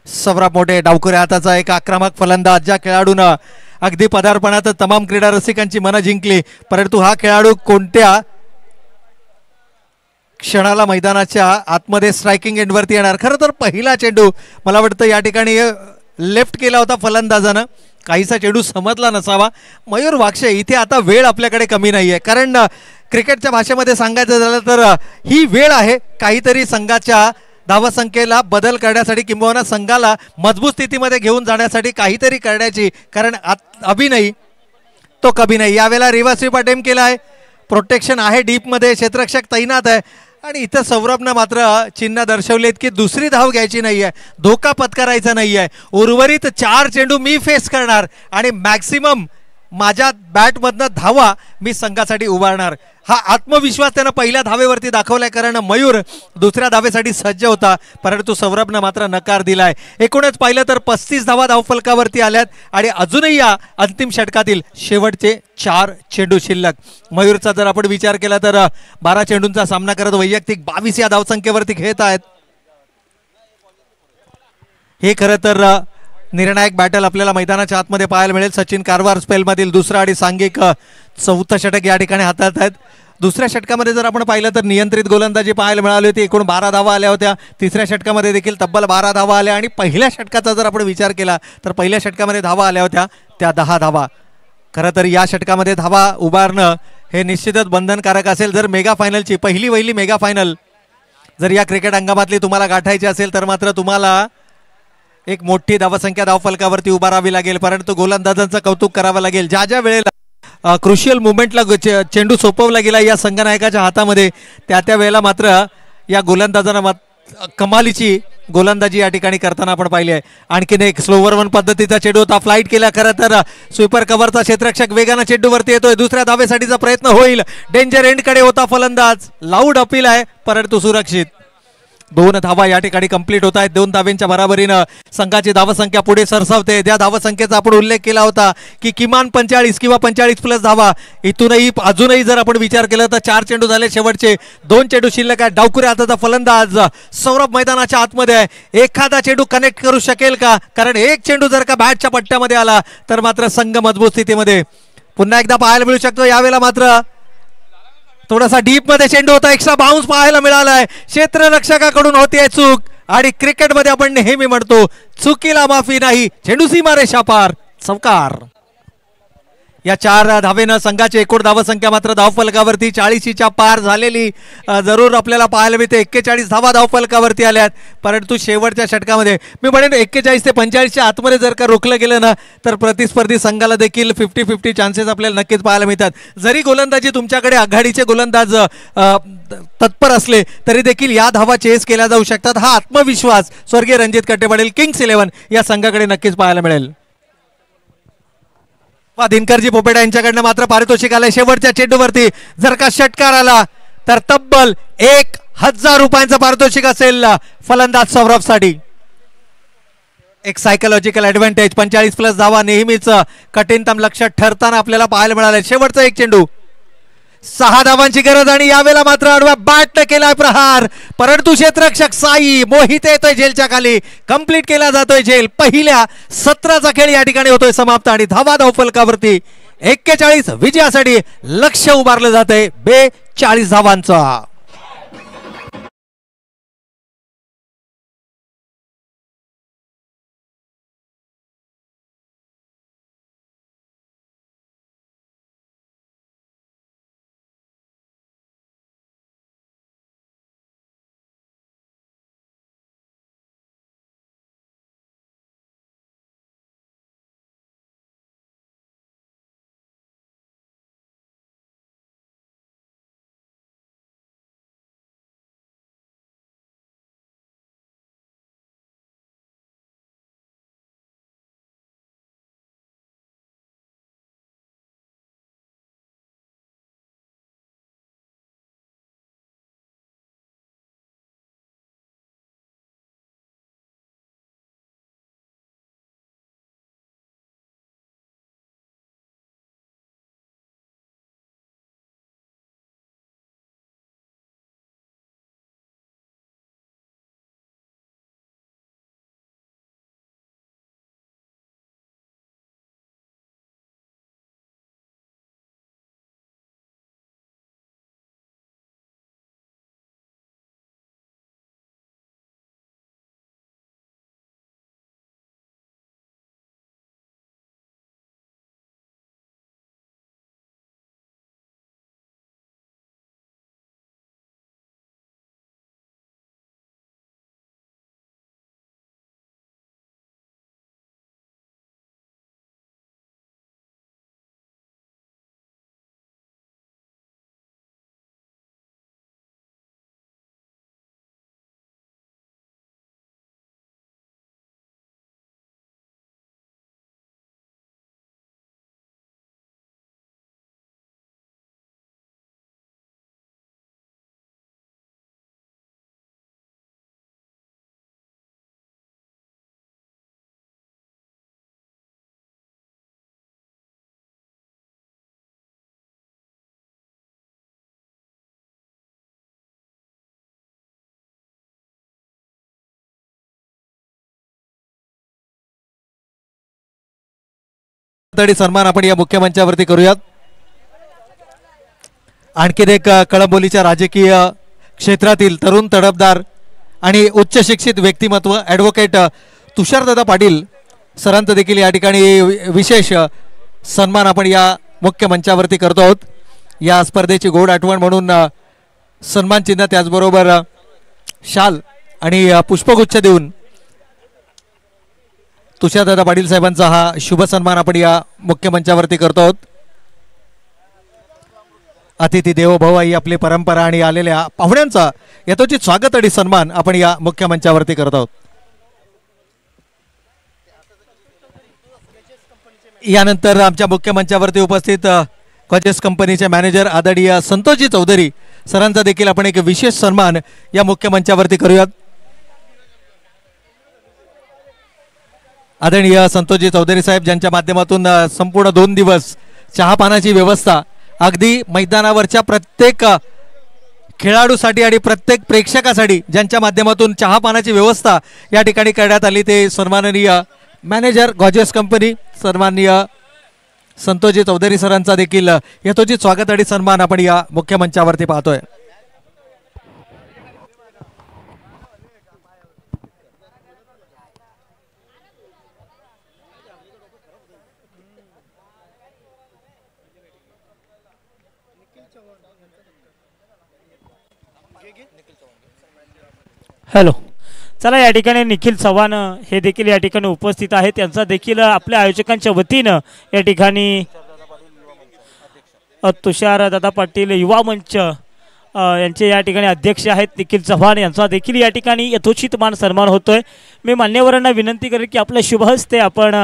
सौरभ मोठे डावखुऱ्या हाताचा एक आक्रमक फलंदाज ज्या खेळाडूनं अगदी पदार्पणात तमाम क्रीडा रसिकांची मनं जिंकली. परंतु हा खेळाडू कोणत्या क्षणाला मैदानाच्या आतमध्ये स्ट्रायकिंग एंडवरती येणार. खरं तर पहिला चेंडू मला वाटतं या ठिकाणी लेफ्ट केला होता फलंदाजानं. काहीसा चेंडू समजला नसावा. मयूर वाकशे इथे आता वेळ आपल्याकडे कमी नाही आहे. कारण क्रिकेटच्या भाषेमध्ये सांगायचं झालं तर ही वेळ आहे काहीतरी संघाच्या धावसंख्येला बदल करण्यासाठी किंबहुना संघाला मजबूत स्थितीमध्ये घेऊन जाण्यासाठी काहीतरी करण्याची. कारण अभिनय तो कभी नाही. यावेळेला रिव्हर्स स्वीप अटेम्प्ट केला आहे. प्रोटेक्शन आहे डीपमध्ये. क्षेत्ररक्षक तैनात आहे आणि इथं सौरभनं मात्र चिन्ह दर्शवलेत की दुसरी धाव घ्यायची नाही आहे. धोका पत्करायचा नाही आहे. उर्वरित 4 चेंडू मी फेस करणार आणि मॅक्सिमम माझ्या बॅटमधनं धावा मी संघासाठी उभारणार. हा आत्मविश्वास त्यानं पहिल्या धावेवरती दाखवलाय. कारण मयूर दुसऱ्या धावेसाठी सज्ज होता परंतु सौरभनं मात्र नकार दिलाय. एकूणच पाहिलं तर 35 धावा धावफलकावरती आल्यात आणि अजूनही या अंतिम षटकातील शेवटचे 4 चेंडू शिल्लक. मयूरचा जर आपण विचार केला तर 12 चेंडूंचा सामना करत वैयक्तिक 22 या धावसंख्येवरती खेळत आहेत. हे खरं तर निर्णायक बॅटल आपल्याला मैदानाच्या आतमध्ये पाहायला मिळेल. सचिन कारवार स्पेलमधील दुसरा आणि सांघिक 4थं षटक या ठिकाणी हातात आहेत. दुसऱ्या षटकामध्ये जर आपण पाहिलं तर नियंत्रित गोलंदाजी पाहायला मिळाली होती. एकूण 12 धावा आल्या होत्या. तिसऱ्या षटकामध्ये देखील तब्बल 12 धावा आल्या आणि पहिल्या षटकाचा जर आपण विचार केला तर पहिल्या षटकामध्ये धावा आल्या होत्या त्या 10 धावा. खरं तर या षटकामध्ये धावा उभारणं हे निश्चितच बंधनकारक असेल. जर मेगा फायनलची पहिली मेगा फायनल जर या क्रिकेट अंगणातली तुम्हाला गाठायची असेल तर मात्र तुम्हाला एक मोठी धावसंख्या धावफलकावरती उभारावी लागेल. परंतु गोलंदाजांचं कौतुक करावं लागेल. ज्या ज्या वेळेला क्रुशियल मुवमेंटला चेंडू सोपवला गेला या संघनायकाच्या हातामध्ये, त्या वेळेला मात्र या गोलंदाजांना कमालीची गोलंदाजी या ठिकाणी करताना आपण पाहिली आहे. आणखीन एक स्लोवर वन पद्धतीचा चेंडू होता, फ्लाईट केला. खरं तर स्वीपर कव्हरचा क्षेत्ररक्षक वेगानं चेंडूवरती येतोय. दुसऱ्या धावेसाठीचा प्रयत्न होईल. डेंजर एंडकडे होता फलंदाज. लाऊड अपील आहे परंतु सुरक्षित. 2 धावा या ठिकाणी कंप्लीट होत आहेत. 2 धावेंच्या बराबरीनं संघाची धावसंख्या पुढे सरसावते. ज्या धावसंख्येचा आपण उल्लेख केला होता की किमान 45 किंवा 45 प्लस धावा, इथूनही अजूनही जर आपण विचार केला तर 4 चेंडू झाले, शेवटचे 2 चेंडू शिल्लक आहेत. डावकुऱ्या हाताचा फलंदाज सौरभ मैदानाच्या आतमध्ये आहे. एखादा चेंडू कनेक्ट करू शकेल का? कारण एक चेंडू जर का बॅटच्या पट्ट्यामध्ये आला तर मात्र संघ मजबूत स्थितीमध्ये पुन्हा एकदा पाहायला मिळू शकतो. यावेळेला मात्र थोडासा डीप मध्ये चेंडू होता. एक्स्ट्रा बाउन्स पाहायला मिळालाय. क्षेत्ररक्षकाकडून होतीये चूक आणि क्रिकेटमध्ये आपण नेहमी म्हणतो चुकीला माफी नाही. चेंडू सीमारेषा पार, चौकार. या 4 धावेनं संघाची एकूण धावसंख्या मात्र धावफलकावरती 40च्या पार झालेली जरूर आपल्याला पाहायला मिळते. 41 धावा धावफलकावरती आल्यात. परंतु शेवटच्या षटकामध्ये मी म्हणेन 41 ते 45च्या आतमध्ये जर का रोखलं गेलं ना तर प्रतिस्पर्धी संघाला देखील 50-50 चान्सेस आपल्याला नक्कीच पाहायला मिळतात. जरी गोलंदाजी तुमच्याकडे आघाडीचे गोलंदाज तत्पर असले तरी देखील या धावा चेस केल्या जाऊ शकतात. हा आत्मविश्वास स्वर्गीय रणजित कट्टे पाटील किंग्स 11 या संघाकडे नक्कीच पाहायला मिळेल. दिनकरजी पोपेटा यांच्याकडनं मात्र पारितोषिक आलंय. शेवटच्या चेंडूवरती जर का षटकार आला तर तब्बल 1000 रुपयांचं पारितोषिक असेल फलंदाज सौरभसाठी. एक सायकोलॉजिकल ऍडव्हान्टेज. 45 प्लस धावा नेहमीच कठीणतम लक्ष ठरताना आपल्याला पाहायला मिळाले. शेवटचा एक चेंडू, 6 धावांची गरज आणि यावेळेला मात्र आडव्या बॅटने केलाय प्रहार. परंतु क्षेत्ररक्षक साई मोहिते येतोय झेलच्या खाली. कंप्लीट केला जातोय झेल. पहिल्या सत्राचा खेळ या ठिकाणी होतोय समाप्त आणि धावा धावफलकावरती 41 विजयासाठी लक्ष उभारलं जातंय 42 धावांचं. सन्मान आपण या मुख्य मंचावरती करूयात. आणखीन एक कळंबोलीच्या राजकीय क्षेत्रातील तरुण तडफदार आणि उच्च शिक्षित व्यक्तिमत्व ॲडव्होकेट तुषारदादा पाटील सरांचं देखील या ठिकाणी विशेष सन्मान आपण या मुख्य मंचावरती करतो आहोत. या स्पर्धेची गोड आठवण म्हणून सन्मान चिन्ह त्याचबरोबर शाल आणि पुष्पगुच्छ देऊन तुषारदादा पाटील साहेबांचा हा शुभ सन्मान आपण या मुख्य मंचावरती करतो आहोत. अतिथी देवो भव ही आपली परंपरा आणि आलेल्या पाहुण्यांचा यथोचित स्वागत आणि सन्मान आपण या मुख्य मंचावरती करत आहोत। यानंतर आमच्या मुख्य मंचावरती उपस्थित गॉजेस कंपनीचे मॅनेजर आदरणीय संतोषजी चौधरी सरांचा देखील आपण एक विशेष सन्मान या मुख्य मंचावरती करूयात। आदरणीय संतोषजी चौधरी साहेब ज्यांच्या माध्यमातून संपूर्ण 2 दिवस चहापानाची व्यवस्था अगदी मैदानावरच्या प्रत्येक खेळाडूसाठी आणि प्रत्येक प्रेक्षकासाठी ज्यांच्या माध्यमातून चहापानाची व्यवस्था या ठिकाणी करण्यात आली ते सन्माननीय मॅनेजर गॉजेस कंपनी सन्माननीय संतोषजी चौधरी सरांचा देखील यथोचित स्वागत आणि सन्मान आपण या मुख्य मंचावरती पाहतोय। हॅलो, चला या ठिकाणी निखिल चव्हाण हे देखील या ठिकाणी उपस्थित आहेत। त्यांचा देखील आपल्या आयोजकांच्या वतीनं या ठिकाणी तुषार दादा पाटील युवा मंच यांचे या ठिकाणी अध्यक्ष आहेत निखिल चव्हाण यांचा देखील या ठिकाणी यथोचित मान सन्मान होतोय। मी मान्यवरांना विनंती करेन की आपल्या शुभ हस्ते आपण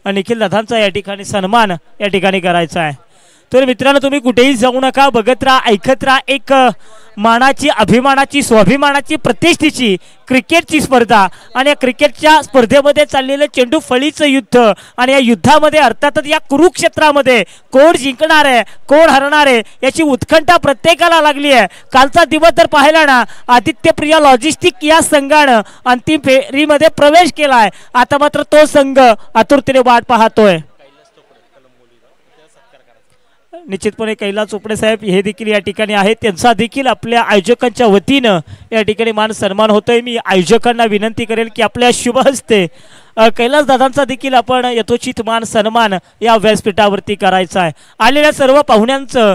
निखिल दादांचा या ठिकाणी सन्मान या ठिकाणी करायचा आहे। तर मित्रांनो, तुम्ही कुठेही जाऊ नका, बघत राहा, ऐकत राहा। एक मानाची, अभिमानाची, स्वाभिमानाची, प्रतिष्ठेची क्रिकेटची स्पर्धा आणि या क्रिकेटच्या स्पर्धेमध्ये चाललेलं चेंडू फळीचं युद्ध आणि या युद्धामध्ये अर्थातच या कुरुक्षेत्रामध्ये कोण जिंकणार आहे कोण हरणार आहे याची उत्कंठा प्रत्येकाला लागली आहे। कालचा दिवस तर पाहिला ना, आदित्यप्रिया लॉजिस्टिक या संघानं अंतिम फेरीमध्ये प्रवेश केला आहे। आता मात्र तो संघ आतुरतेने वाट पाहतोय। निश्चितपणे कैलास चोपडे साहेब हे देखील या ठिकाणी आहेत, त्यांचा देखील आपल्या आयोजकांच्या वतीनं या ठिकाणी मान सन्मान होतोय। मी आयोजकांना विनंती करेल की आपल्या शुभ हस्ते कैलास दादांचा देखील आपण यथोचित मान सन्मान या व्यासपीठावरती करायचा आहे। आलेल्या सर्व पाहुण्यांचं,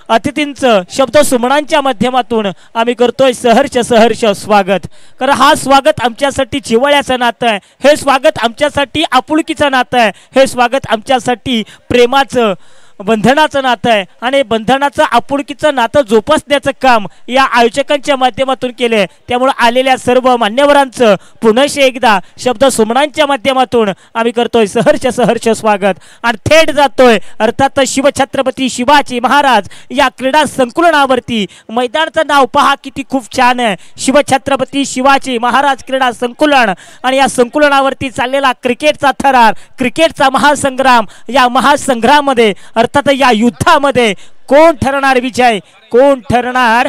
अतिथींचं शब्द सुमनांच्या माध्यमातून आम्ही करतोय सहर्ष स्वागत। कारण हा स्वागत आमच्यासाठी जिव्हाळ्याचं नातं आहे, हे स्वागत आमच्यासाठी आपुलकीचं नातं आहे, हे स्वागत आमच्यासाठी प्रेमाचं बंधनाचं नातं आहे आणि बंधनाचं आपुलकीचं नातं जोपासण्याचं काम या आयोजकांच्या माध्यमातून केले। त्यामुळे आलेल्या सर्व मान्यवरांचं पुनश्च एकदा शब्द सुमनांच्या माध्यमातून आम्ही करतोय सहर्ष स्वागत आणि थेट जातोय अर्थात शिवछत्रपती शिवाजी महाराज या क्रीडा संकुलनावरती। मैदानाचं नाव पहा किती खूप छान आहे, शिवछत्रपती शिवाजी महाराज क्रीडा संकुलन। आणि या संकुलनावरती चाललेला क्रिकेटचा थरार, क्रिकेटचा महासंग्राम, या महासंग्रामामध्ये अर्थात या युद्धामध्ये कोण ठरणार विजय, कोण ठरणार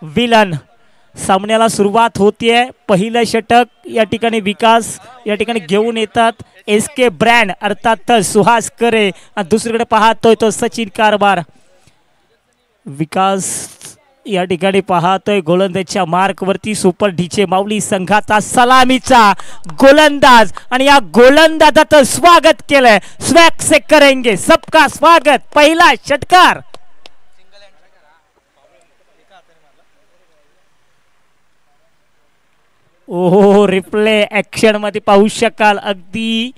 विलन। सामन्याला सुरुवात होतीये। पहिलं षटक या ठिकाणी विकास या ठिकाणी घेऊन येतात SK ब्रँड अर्थात सुहास करे आणि दुसरीकडे पाहतोय तो सचिन कारभार। विकास या ठिकाणी पाहतोय गोलंदाजच्या मार्कवरती सुपर डीचे माऊली संघाचा सलामीचा गोलंदाज आणि या गोलंदाजाचं स्वागत केलंय। स्वॅग से करेंगे सबका स्वागत, पहिला षटकार। ओहो, रिप्ले ऍक्शन मध्ये पाहू शकाल, अगदी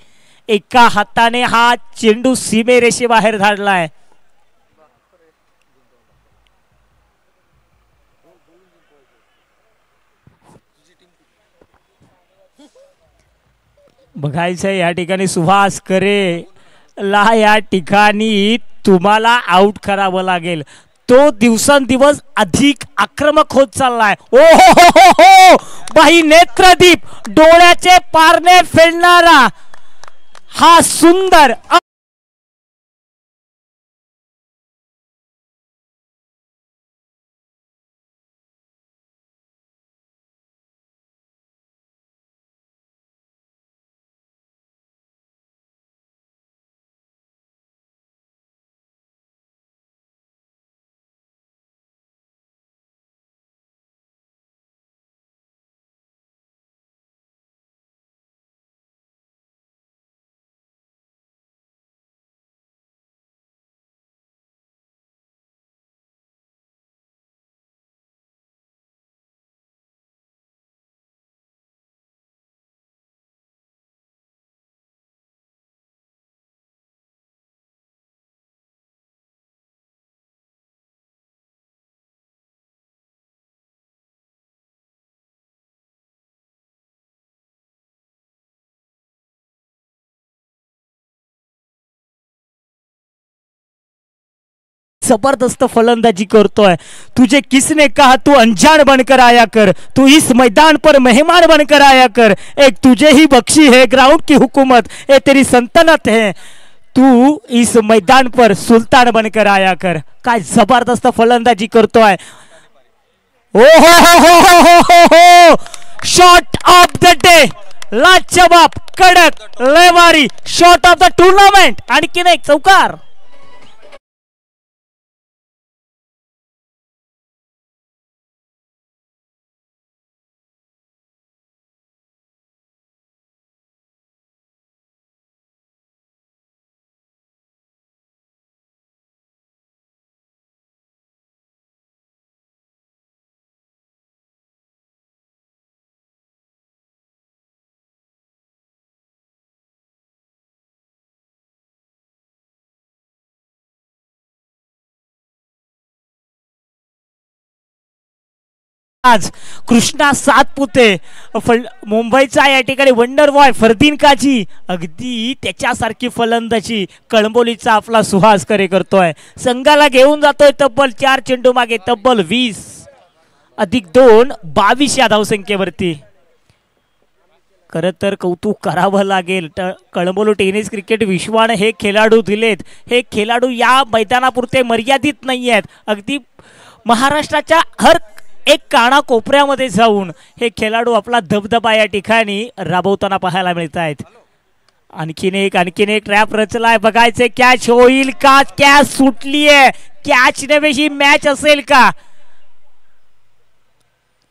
एका हाताने हा चेंडू सीमेरेषेबाहेर धाडलाय। बघायचं या ठिकाणी सुहास करे ला या ठिकाणी तुम्हाला आउट करावं लागेल। तो दिवसेंदिवस अधिक आक्रमक होत चाललाय। ओ हो बाई नेत्रदीप, डोळ्याचे पारणे फेडणारा हा सुंदर जबरदस्त फलंदाजी करतोय. तुझे किसने कहा तू अनजान बनकर आया कर, तू इस मैदान पर मेहमान बनकर आया कर, एक तुझे ही बख्शी है ग्राउंड की हुकूमत, ये तेरी सल्तनत है, तू इस मैदान पर सुल्तान बनकर आया कर. काय जबरदस्त फलंदाजी करतोय. ओ हो, शॉट ऑफ द डे, लाजवाब, कडक, लयवारी शॉट ऑफ द टुर्नामेंट. आणखीन एक चौकार. आज कृष्णा सातपुते मुंबईचा या ठिकाणी वंडर बॉय फरदीन काजी अगदी त्याच्यासारखी फलंदाजी कळंबोलीचा आपला सुहास करे करतोय. संघाला घेऊन जातोय तब्बल 4 चेंडू मागे, तब्बल 20+2 22 या धावसंख्येवरती. खरं तर कौतुक करावं लागेल. कळंबोली टेनिस क्रिकेट विश्वाने हे खेळाडू दिलेत. हे खेळाडू या मैदानापुरते मर्यादित नाही आहेत. अगदी महाराष्ट्राच्या हर एक कानाकोपऱ्यामध्ये जाऊन हे खेळाडू आपला दबदबा या ठिकाणी राबवताना पाहायला मिळत आहेत. आणखीन एक ट्रॅप रचलाय. बघायचे कॅच होईल का, कॅच सुटलीये, कॅच नेवेशी मॅच असेल का.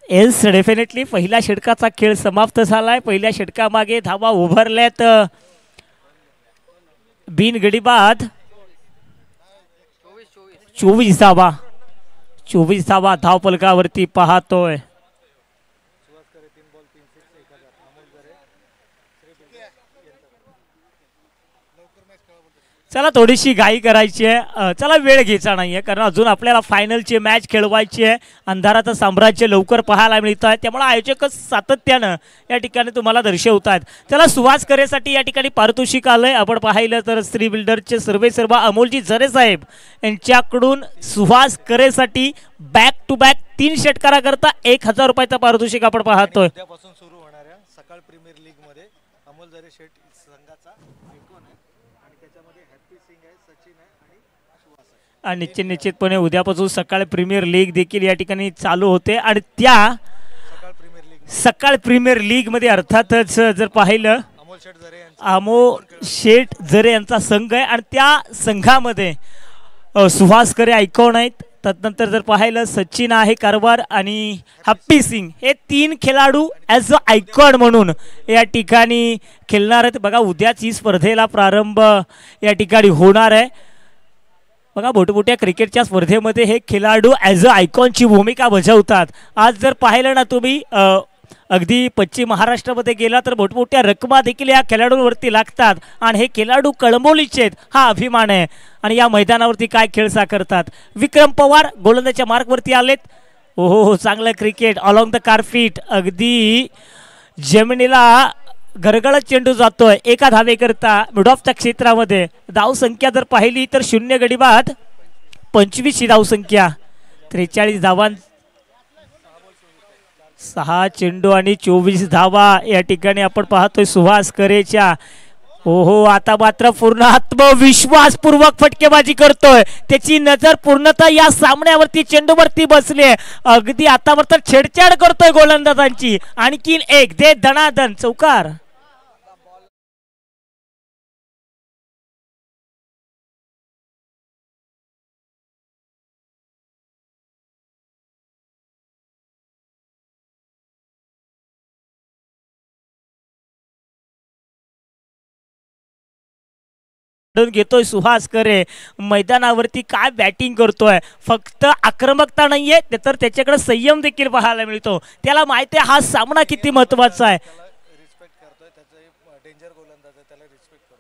येस, डेफिनेटली पहिल्या षटकाचा खेळ समाप्त झालाय. पहिल्या षटकामागे धावा उभारल्यात बिनगडी बाद 24 धावा. 24 धावा धावपलकावरती पाहतोय. चला थोडीशी घाई करायची आहे. चला वेळ घ्यायचा नाहीये कारण अजून आपल्याला फायनलची मॅच खेळवायची आहे. अंधाराचं साम्राज्य लवकर पाहायला मिळत आहे, त्यामुळे आयोजकच सातत्यानं या ठिकाणी तुम्हाला दर्शवतात. चला सुहास करेसाठी या ठिकाणी पारितोषिक आलंय. आपण पाहिलं तर श्री बिल्डरचे सर्वेसर्वा अमोलजी जरे साहेब यांच्याकडून सुहास करेसाठी बॅक टू बॅक 3 षटकाराकरता 1000 रुपयाचा पारितोषिक आपण पाहतोय. उद्यापासून सुरू होणाऱ्या सकाळ प्रीमियर लीग मध्ये अमोल जरे शेठ संघाचा आयकॉन आहे आणि त्याच्यामध्ये हॅपी सिंग आहे, सचिन आहे आणि सुहास आहे. आणि निश्चितपणे उद्यापासून सकाळ प्रीमियर लीग देखील या ठिकाणी चालू होते आणि त्या सकाळ प्रीमियर लीग मध्ये अर्थातच जर पाहिलं अमोल शेठ जरे यांचा संघ आहे आणि त्या संघामध्ये सुहास करे आयकॉन आहेत. तदनंतर जर पाहिलं सचिन आहे कारवार आणि हॅप्पी सिंग हे 3 खेळाडू ॲज अ आयकॉन म्हणून या ठिकाणी खेळणार आहेत. बघा उद्याच ही स्पर्धेला प्रारंभ या ठिकाणी होणार आहे. बघा मोठमोठ्या क्रिकेटच्या स्पर्धेमध्ये हे खेळाडू ॲज अ आयकॉनची भूमिका बजावतात. आज जर पाहिलं ना तुम्ही अगदी पश्चिम महाराष्ट्रामध्ये गेला तर मोठमोठ्या रकमा देखील या खेळाडूंवरती लागतात आणि हे खेळाडू कळंबोलीचे आहेत हा अभिमान आहे. आणि या मैदानावरती काय खेळ साकारतात. विक्रम पवार गोलंदाजच्या मार्कवरती आलेत. ओहो चांगलं क्रिकेट अलॉंग द कारफीट, अगदी जमिनीला गरगळत चेंडू जातोय. एका धावेकरता मिड ऑफच्या क्षेत्रामध्ये धावसंख्या जर पाहिली तर 0 गडी बाद 25 ही धावसंख्या, 43 धावां, 6 चेंडू आणि 24 धावा या ठिकाणी आपण पाहतोय सुहास करेच्या. ओहो आता मात्र पूर्ण आत्मविश्वासपूर्वक फटकेबाजी करतोय. त्याची नजर पूर्णतः या सामन्यावरती चेंडूवरती बसली आहे. अगदी आता मात्र छेडछाड करतोय गोलंदाजांची. आणखीन एक दे दणादण चौकार. घेतोय सुहास करे. मैदानावरती काय बॅटिंग करतोय. फक्त आक्रमकता नाहीये तर त्याच्याकडे संयम देखील पाहायला मिळतो. त्याला माहिती आहे हा सामना किती महत्वाचा आहे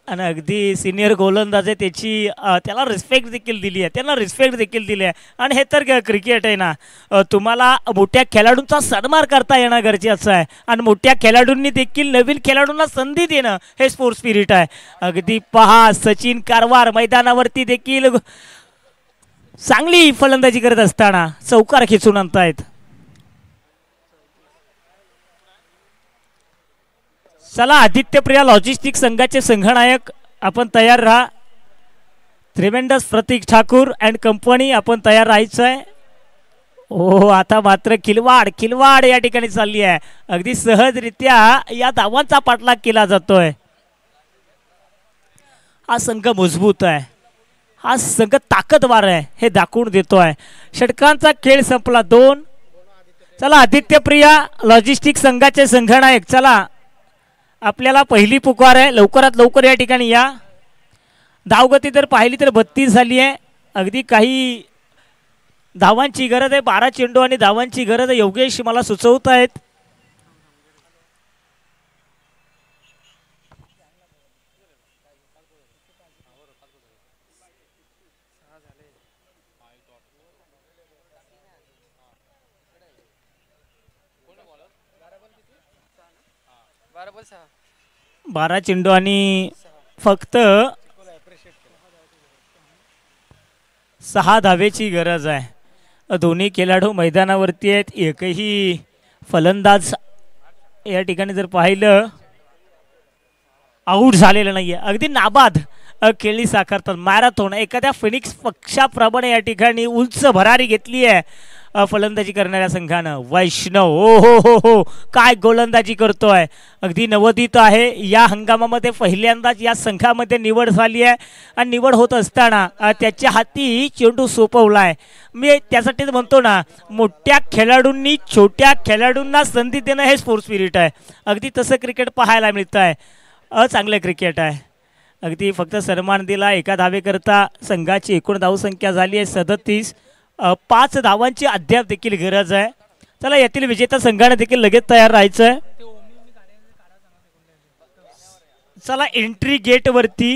आणि अगदी सिनियर गोलंदाज आहे त्याची त्याला रिस्पेक्ट देखील दिली आहे, त्यांना रिस्पेक्ट देखील दिली आहे. आणि हे तर क्रिकेट आहे ना, तुम्हाला मोठ्या खेळाडूंचा सन्मान करता येणं गरजेचं आहे आणि मोठ्या खेळाडूंनी देखील नवीन खेळाडूंना संधी देणं हे स्पोर्ट्स स्पिरिट आहे. अगदी पहा सचिन कारवार मैदानावरती देखील चांगली फलंदाजी करत असताना चौकार खेचून आणतायत. चला आदित्यप्रिया लॉजिस्टिक संघाचे संघनायक आपण तयार राहा. त्रिवेंडस प्रतीक ठाकूर अँड कंपनी आपण तयार राहायचं आहे. हो आता मात्र खिलवाड या ठिकाणी चालली आहे. अगदी सहजरित्या या धावांचा पाठलाग केला जातोय. हा संघ मजबूत आहे, हा संघ ताकदवार आहे हे दाखवून देतोय. षटकांचा खेळ संपला 2. चला आदित्यप्रिया लॉजिस्टिक संघाचे संघनायक, चला आपल्याला पहिली पुकार आहे, लवकरात लवकर या ठिकाणी या. धावगती जर पाहिली तर 32 झाली आहे. अगदी काही धावांची गरज आहे, 12 चेंडू आणि धावांची गरज आहे. योगेश मला सुचवत आहेत. बारा चेंडू आणि फक्त 6 धावेची गरज आहे. दोन्ही खेळाडू मैदानावरती आहेत. एकही फलंदाज या ठिकाणी जर पाहिलं आऊट झालेलं नाहीये. अगदी नाबाद खेळी साकारतात. मॅरेथॉन एखाद्या फिनिक्स पक्षाप्रमाणे या ठिकाणी उंच भरारी घेतली आहे फलंदाजी करणाऱ्या संघानं. वैष्णव हो काय गोलंदाजी करतोय. अगदी नवोदित आहे. या हंगामामध्ये पहिल्यांदाच या संघामध्ये निवड झाली आहे आणि निवड होत असताना त्याच्या हाती चेंडू सोपवलाय. मी त्यासाठीच म्हणतो ना, मोठ्या खेळाडूंनी छोट्या खेळाडूंना संधी देणं हे स्पोर्ट्स स्पिरिट आहे. अगदी तसं क्रिकेट पाहायला मिळतं आहे. चांगलं क्रिकेट आहे. अगदी फक्त सन्मान दिला. एका धावेकरता संघाची एकूण धावसंख्या झाली आहे 37. 5 धावांची अद्याप देखील गरज आहे. चला यातील विजेता संघाने देखील लगेच तयार राहायचं आहे. चला एंट्री गेट वरती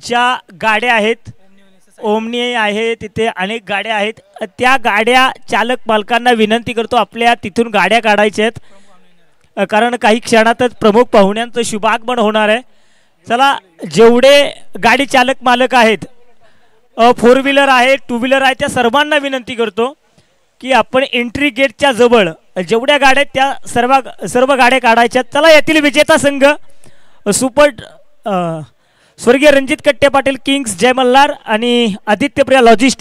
ज्या गाड्या आहेत, ओमनी आहे, तिथे अनेक गाड्या आहेत. त्या गाड्या चालक मालकांना विनंती करतो आपल्या तिथून गाड्या काढायच्या आहेत, कारण काही क्षणातच प्रमुख पाहुण्यांचं शुभागमन होणार आहे. चला जेवढे गाडी चालक मालक आहेत, 4 व्हीलर आहे, 2 व्हीलर आहे, त्या सर्वांना विनंती करतो की आपण एंट्री गेटच्या जवळ जेवढ्या गाड्या आहेत त्या सर्व गाड्या काढायच्या. चला यातील विजेता संघ स्वर्गीय रणजित कट्टे पाटील किंग्स जय मल्हार आणि आदित्यप्रिया लॉजिस्टिक